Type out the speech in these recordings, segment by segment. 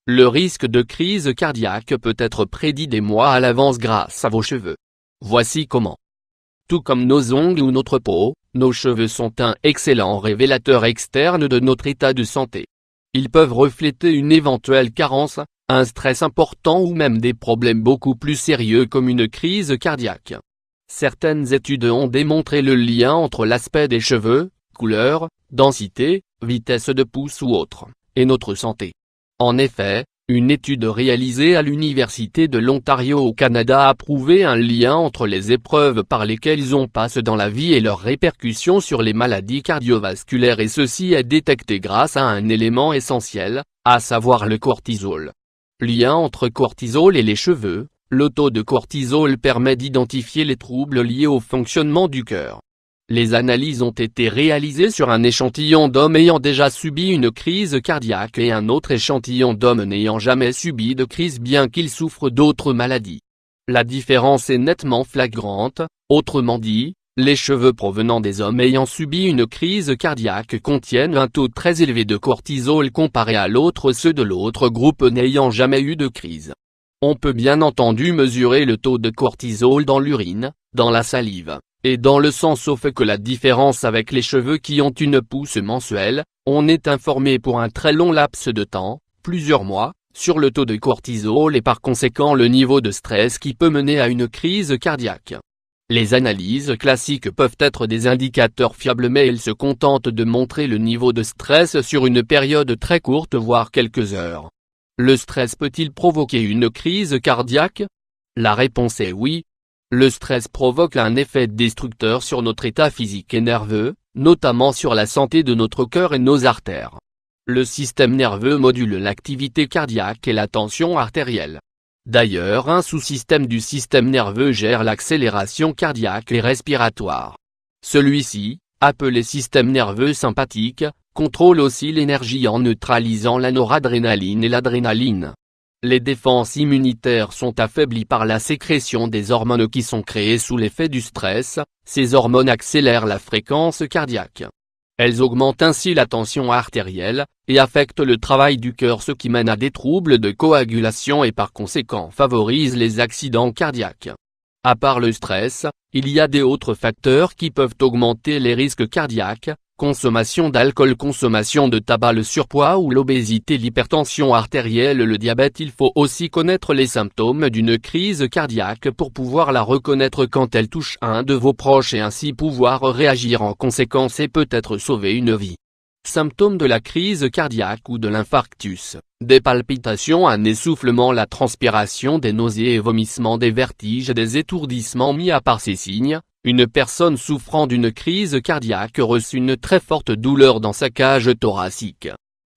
Le risque de crise cardiaque peut être prédit des mois à l'avance grâce à vos cheveux. Voici comment. Tout comme nos ongles ou notre peau, nos cheveux sont un excellent révélateur externe de notre état de santé. Ils peuvent refléter une éventuelle carence, un stress important ou même des problèmes beaucoup plus sérieux comme une crise cardiaque. Certaines études ont démontré le lien entre l'aspect des cheveux, couleur, densité, vitesse de pousse ou autre, et notre santé. En effet, une étude réalisée à l'Université de l'Ontario au Canada a prouvé un lien entre les épreuves par lesquelles on passe dans la vie et leurs répercussions sur les maladies cardiovasculaires, et ceci est détecté grâce à un élément essentiel, à savoir le cortisol. Lien entre cortisol et les cheveux. Le taux de cortisol permet d'identifier les troubles liés au fonctionnement du cœur. Les analyses ont été réalisées sur un échantillon d'hommes ayant déjà subi une crise cardiaque et un autre échantillon d'hommes n'ayant jamais subi de crise bien qu'ils souffrent d'autres maladies. La différence est nettement flagrante, autrement dit, les cheveux provenant des hommes ayant subi une crise cardiaque contiennent un taux très élevé de cortisol comparé à ceux de l'autre groupe n'ayant jamais eu de crise. On peut bien entendu mesurer le taux de cortisol dans l'urine, dans la salive, et dans le sang, sauf que la différence avec les cheveux qui ont une pousse mensuelle, on est informé pour un très long laps de temps, plusieurs mois, sur le taux de cortisol et par conséquent le niveau de stress qui peut mener à une crise cardiaque. Les analyses classiques peuvent être des indicateurs fiables mais elles se contentent de montrer le niveau de stress sur une période très courte voire quelques heures. Le stress peut-il provoquer une crise cardiaque? La réponse est oui. Le stress provoque un effet destructeur sur notre état physique et nerveux, notamment sur la santé de notre cœur et nos artères. Le système nerveux module l'activité cardiaque et la tension artérielle. D'ailleurs, un sous-système du système nerveux gère l'accélération cardiaque et respiratoire. Celui-ci, appelé système nerveux sympathique, contrôle aussi l'énergie en neutralisant la noradrénaline et l'adrénaline. Les défenses immunitaires sont affaiblies par la sécrétion des hormones qui sont créées sous l'effet du stress. Ces hormones accélèrent la fréquence cardiaque. Elles augmentent ainsi la tension artérielle, et affectent le travail du cœur, ce qui mène à des troubles de coagulation et par conséquent favorise les accidents cardiaques. À part le stress, il y a des autres facteurs qui peuvent augmenter les risques cardiaques: consommation d'alcool, consommation de tabac, le surpoids ou l'obésité, l'hypertension artérielle, le diabète. Il faut aussi connaître les symptômes d'une crise cardiaque pour pouvoir la reconnaître quand elle touche un de vos proches et ainsi pouvoir réagir en conséquence et peut-être sauver une vie. Symptômes de la crise cardiaque ou de l'infarctus: des palpitations, un essoufflement, la transpiration, des nausées et vomissements, des vertiges, des étourdissements. Mis à part ces signes, une personne souffrant d'une crise cardiaque ressent une très forte douleur dans sa cage thoracique.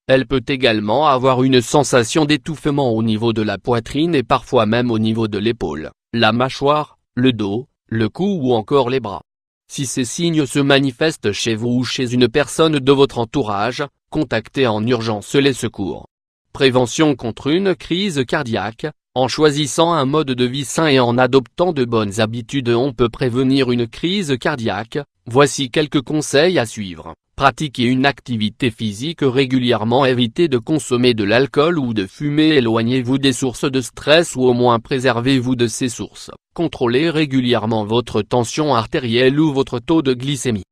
Elle peut également avoir une sensation d'étouffement au niveau de la poitrine et parfois même au niveau de l'épaule, la mâchoire, le dos, le cou ou encore les bras. Si ces signes se manifestent chez vous ou chez une personne de votre entourage, contactez en urgence les secours. Prévention contre une crise cardiaque: en choisissant un mode de vie sain et en adoptant de bonnes habitudes, on peut prévenir une crise cardiaque. Voici quelques conseils à suivre. Pratiquez une activité physique régulièrement, évitez de consommer de l'alcool ou de fumer, éloignez-vous des sources de stress ou au moins préservez-vous de ces sources. Contrôlez régulièrement votre tension artérielle ou votre taux de glycémie.